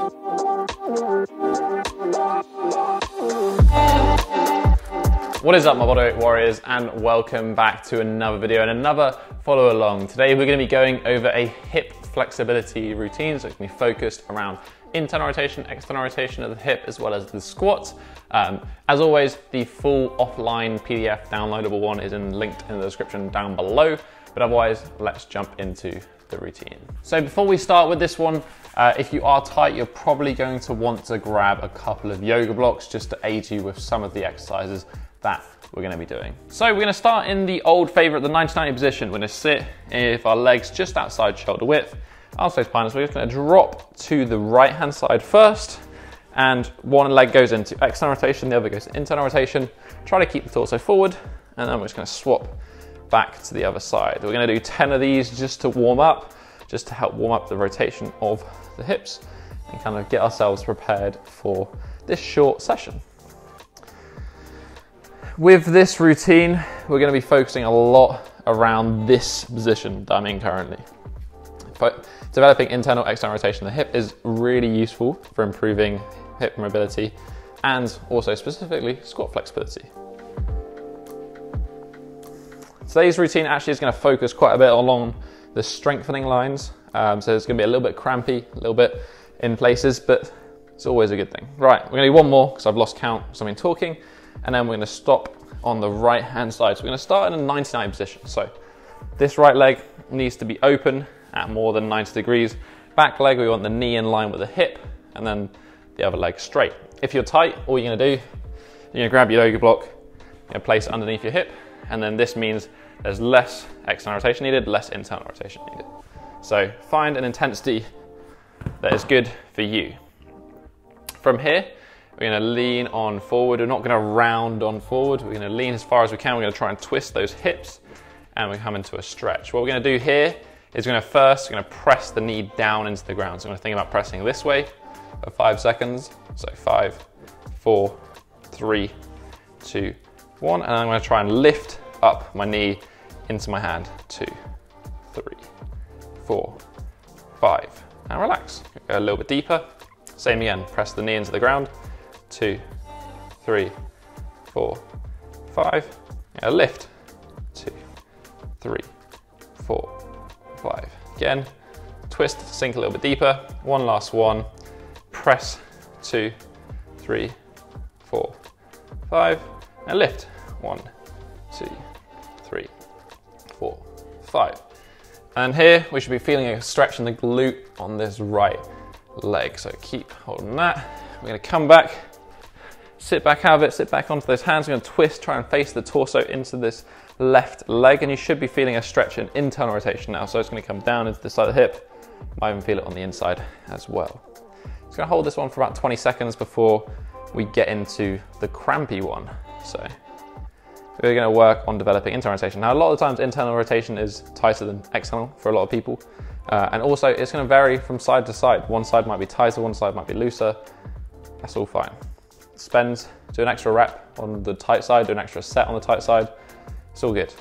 What is up, my bodyweight warriors, and welcome back to another video and another follow along. Today we're going to be going over a hip flexibility routine, so it's going to be focused around internal rotation, external rotation of the hip, as well as the squat. As always, the full offline PDF downloadable one is linked in the description down below, but otherwise let's jump into the routine. So before we start with this one, if you are tight, you're probably going to want to grab a couple of yoga blocks just to aid you with some of the exercises that we're going to be doing. So we're going to start in the old favorite, the 90-90 position. We're going to sit with our legs just outside shoulder width. Arms face behind us. We're just going to drop to the right hand side first, and one leg goes into external rotation, the other goes to internal rotation. Try to keep the torso forward, and then we're just going to swap back to the other side. We're going to do 10 of these just to warm up, just to help warm up the rotation of the hips and kind of get ourselves prepared for this short session. With this routine, we're going to be focusing a lot around this position that I'm in currently. But developing internal external rotation of the hip is really useful for improving hip mobility and also specifically squat flexibility. Today's routine actually is going to focus quite a bit along the strengthening lines. So it's going to be a little bit crampy, a little bit in places, but it's always a good thing. Right, we're going to do one more because I've lost count because I've been talking, and then we're going to stop on the right hand side. So we're going to start in a 90-90 position. So this right leg needs to be open at more than 90 degrees. Back leg, we want the knee in line with the hip, and then the other leg straight. If you're tight, all you're going to do, you're going to grab your yoga block, you're going to place it underneath your hip, and then this means there's less external rotation needed, less internal rotation needed. So find an intensity that is good for you. From here, we're going to lean on forward. We're not going to round on forward. We're going to lean as far as we can. We're going to try and twist those hips, and we come into a stretch. What we're going to do here is we're going to press the knee down into the ground. So I'm going to think about pressing this way for 5 seconds. So 5, 4, 3, 2, 1. And I'm going to try and lift up my knee into my hand. 2, 3, 4, 5. And relax. Go a little bit deeper. Same again. Press the knee into the ground. 2, 3, 4, 5. Now lift. 2, 3, 4, 5. Again, twist, sink a little bit deeper. One last one. Press. 2, 3, 4, 5. And lift. 1, 2, 3, 4, 5. And here we should be feeling a stretch in the glute on this right leg. So keep holding that. We're going to come back. Sit back out of it, sit back onto those hands. We're going to twist, try and face the torso into this left leg, and you should be feeling a stretch in internal rotation now. So it's going to come down into the side of the hip. Might even feel it on the inside as well. Just going to hold this one for about 20 seconds before we get into the crampy one. So we're going to work on developing internal rotation. Now, a lot of the times internal rotation is tighter than external for a lot of people. And also it's going to vary from side to side. One side might be tighter, one side might be looser. That's all fine. Do an extra rep on the tight side, do an extra set on the tight side. It's all good.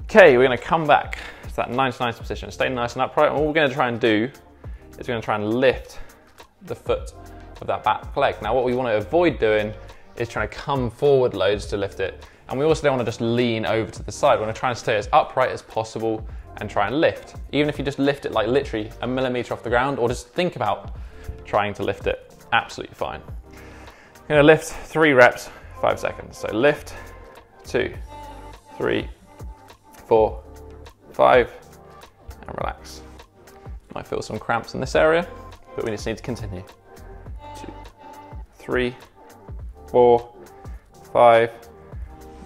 Okay, we're going to come back to that 90-90 position. Stay nice and upright. And what we're going to try and do is we're going to try and lift the foot of that back leg. Now, what we want to avoid doing is trying to come forward loads to lift it. And we also don't want to just lean over to the side. We want to try and stay as upright as possible and try and lift. Even if you just lift it like literally a millimeter off the ground, or just think about trying to lift it, absolutely fine. I'm going to lift 3 reps, 5 seconds. So lift, 2, 3, 4, 5, and relax. Might feel some cramps in this area, but we just need to continue. 2, 3, 4, 5,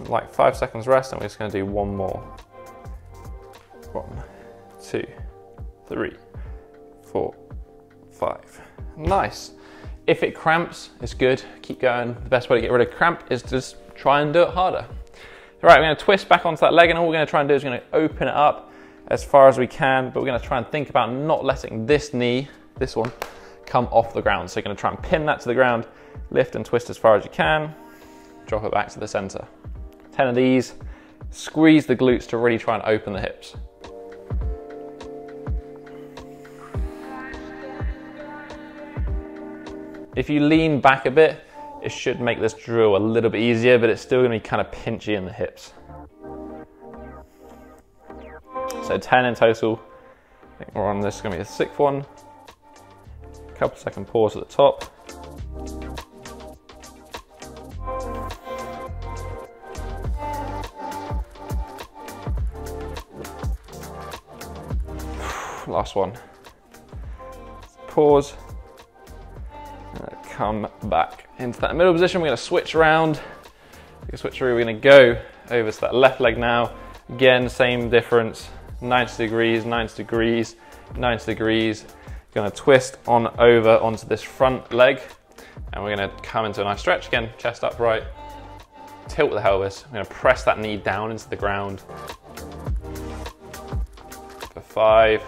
like 5 seconds rest, and we're just going to do one more. 1, 2, 3, 4, 5. Nice. If it cramps, it's good, keep going. The best way to get rid of cramp is to just try and do it harder. All right, we're going to twist back onto that leg, and all we're going to try and do is we're going to open it up as far as we can, but we're going to try and think about not letting this knee, this one, come off the ground. So you're going to try and pin that to the ground, lift and twist as far as you can, drop it back to the center. 10 of these, squeeze the glutes to really try and open the hips. If you lean back a bit, it should make this drill a little bit easier, but it's still gonna be kind of pinchy in the hips. So 10 in total. I think we're on this, gonna be a 6th one. Couple second pause at the top. Last one. Pause. Come back into that middle position. We're going to switch around. We're going to go over to that left leg now. Again, same difference. 90 degrees, 90 degrees, 90 degrees. Going to twist on over onto this front leg. And we're going to come into a nice stretch. Again, chest upright. Tilt the pelvis. I'm going to press that knee down into the ground. For 5.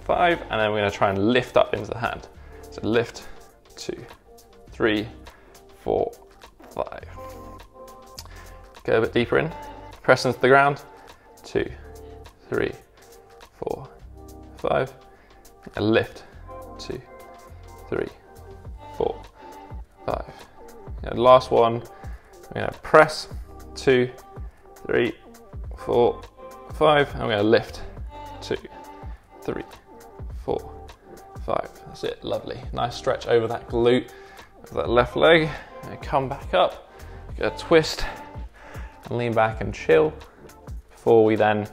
And then we're going to try and lift up into the hand. So lift, 2, 3, 4, 5. Go a bit deeper in. Press into the ground. 2, 3, 4, 5. And lift. 2, 3, 4, 5. And last one. We're going to press. 2, 3, 4, 5. And we're going to lift. 2, 3, 4, 5. That's it, lovely. Nice stretch over that glute, over that left leg. And come back up, get a twist, and lean back and chill before we then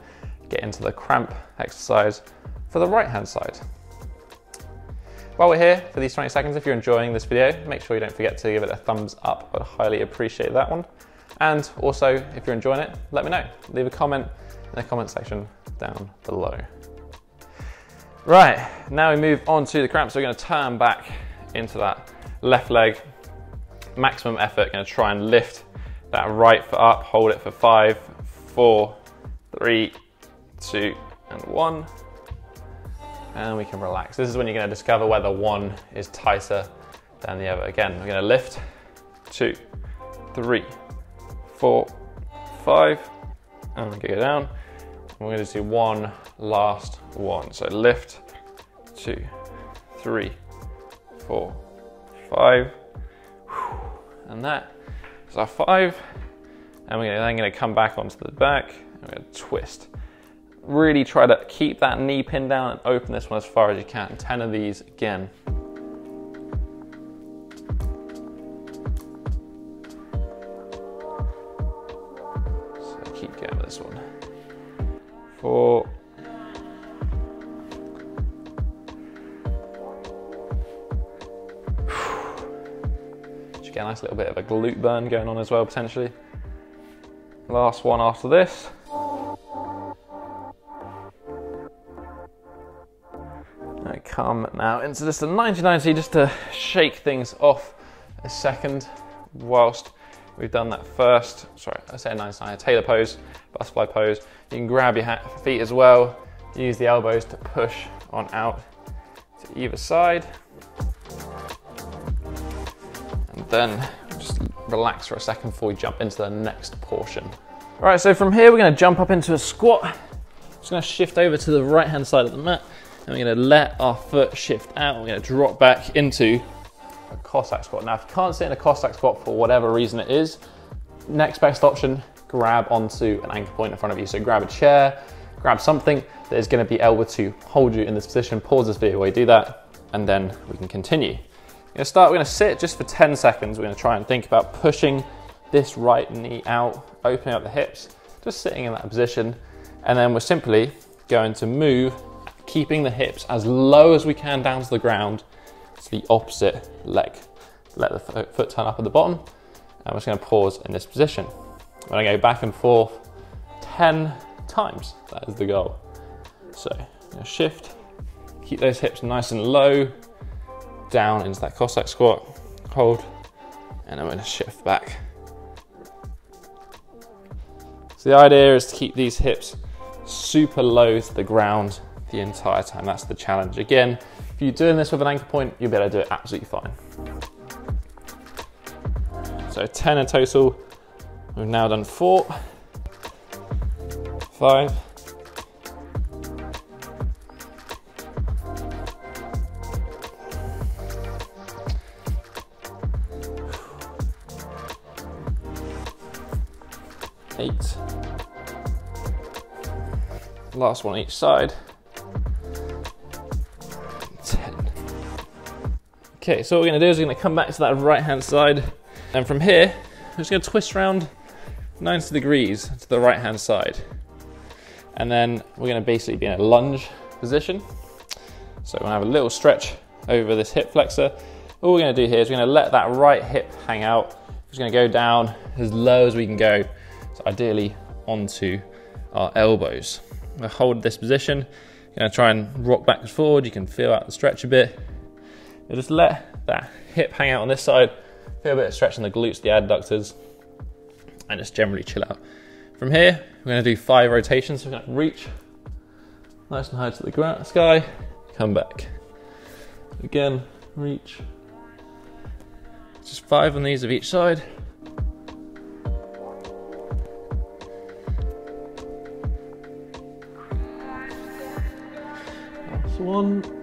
get into the cramp exercise for the right hand side. While we're here for these 20 seconds, if you're enjoying this video, make sure you don't forget to give it a thumbs up. I'd highly appreciate that one. And also, if you're enjoying it, let me know. Leave a comment in the comment section down below. Right, now we move on to the cramps. So we're going to turn back into that left leg. Maximum effort, going to try and lift that right foot up, hold it for 5, 4, 3, 2, and 1. And we can relax. This is when you're going to discover whether one is tighter than the other. Again, we're going to lift, 2, 3, 4, 5, and we go down. We're going to do one last one. So lift, 2, 3, 4, 5, and that is our 5. And we're then going to come back onto the back. And we're going to twist. Really try to keep that knee pinned down and open this one as far as you can. 10 of these again. So keep going with this one. 4. Should get a nice little bit of a glute burn going on as well, potentially. Last one after this. I come now into just a 90-90 just to shake things off a second whilst we've done that first. Sorry, I say a 90-90, tailor pose, butterfly pose. You can grab your feet as well. Use the elbows to push on out to either side. And then just relax for a second before we jump into the next portion. All right, so from here, we're gonna jump up into a squat. Just gonna shift over to the right-hand side of the mat, and we're gonna let our foot shift out. We're gonna drop back into a Cossack squat. Now, if you can't sit in a Cossack squat for whatever reason it is, next best option, grab onto an anchor point in front of you. So grab a chair, grab something that is gonna be able to hold you in this position. Pause this video while you do that, and then we can continue. We're gonna sit just for 10 seconds. We're gonna try and think about pushing this right knee out, opening up the hips, just sitting in that position. And then we're simply going to move, keeping the hips as low as we can down to the ground to the opposite leg. Let the foot turn up at the bottom, and we're just gonna pause in this position. We're gonna go back and forth 10 times. That is the goal. So, I'm gonna shift, keep those hips nice and low, down into that Cossack squat, hold, and I'm gonna shift back. So the idea is to keep these hips super low to the ground the entire time. That's the challenge. Again, if you're doing this with an anchor point, you'll be able to do it absolutely fine. So 10 in total. We've now done 4, 5, 6, 8. Last one each side. 10. Okay, so what we're going to do is we're going to come back to that right hand side, and from here we're just going to twist around 90 degrees to the right hand side, and then we're going to basically be in a lunge position. So we're going to have a little stretch over this hip flexor. All we're going to do here is we're going to let that right hip hang out. We're just going to go down as low as we can go, so ideally onto our elbows. I'm going to hold this position. I'm going to try and rock back and forward. You can feel out the stretch a bit. You'll just let that hip hang out on this side, feel a bit of stretch in the glutes, the adductors, and just generally chill out. From here, we're going to do 5 rotations. So we're going to reach nice and high to the sky, come back. Again, reach. Just 5 on these of each side. That's 1.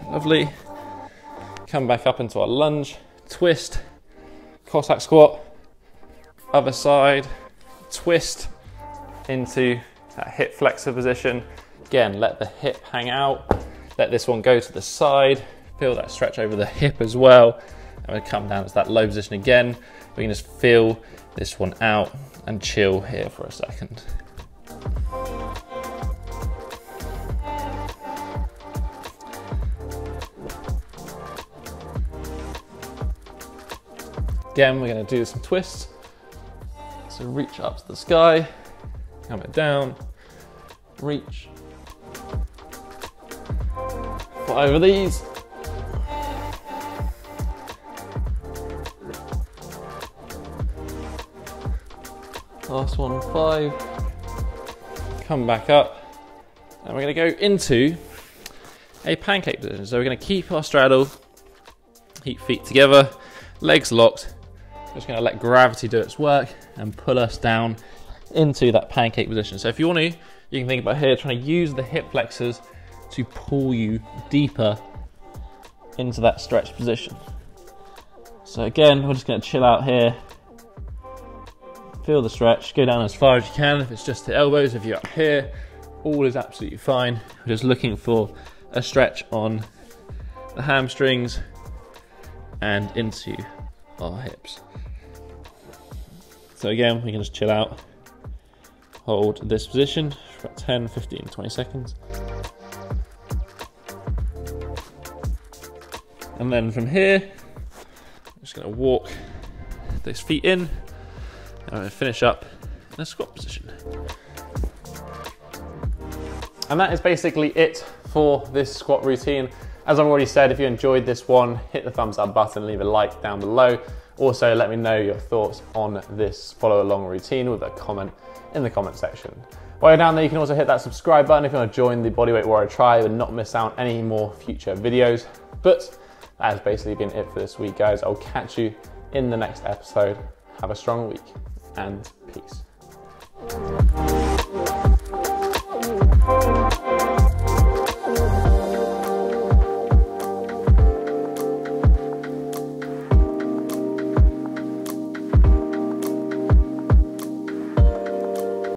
Lovely. Come back up into our lunge, twist, Cossack squat, other side, twist into that hip flexor position. Again, let the hip hang out, let this one go to the side, feel that stretch over the hip as well. And we come down to that low position again. We can just feel this one out and chill here for a second. Again, we're going to do some twists. So reach up to the sky, come it down, reach. 5 of these. Last one, 5. Come back up. And we're going to go into a pancake position. So we're going to keep our straddle, keep feet together, legs locked. Just going to let gravity do its work and pull us down into that pancake position. So if you want to, you can think about here, trying to use the hip flexors to pull you deeper into that stretch position. So again, we're just going to chill out here, feel the stretch, go down as far as you can. If it's just the elbows, if you're up here, all is absolutely fine. We're just looking for a stretch on the hamstrings and into our hips. So again, we can just chill out, hold this position for about 10, 15, 20 seconds. And then from here, I'm just going to walk those feet in, and I'm going to finish up in a squat position. And that is basically it for this squat routine. As I've already said, if you enjoyed this one, hit the thumbs up button, leave a like down below. Also, let me know your thoughts on this follow along routine with a comment in the comment section. While you're down there, you can also hit that subscribe button if you want to join the Bodyweight Warrior tribe and not miss out on any more future videos. But that has basically been it for this week, guys. I'll catch you in the next episode. Have a strong week and peace.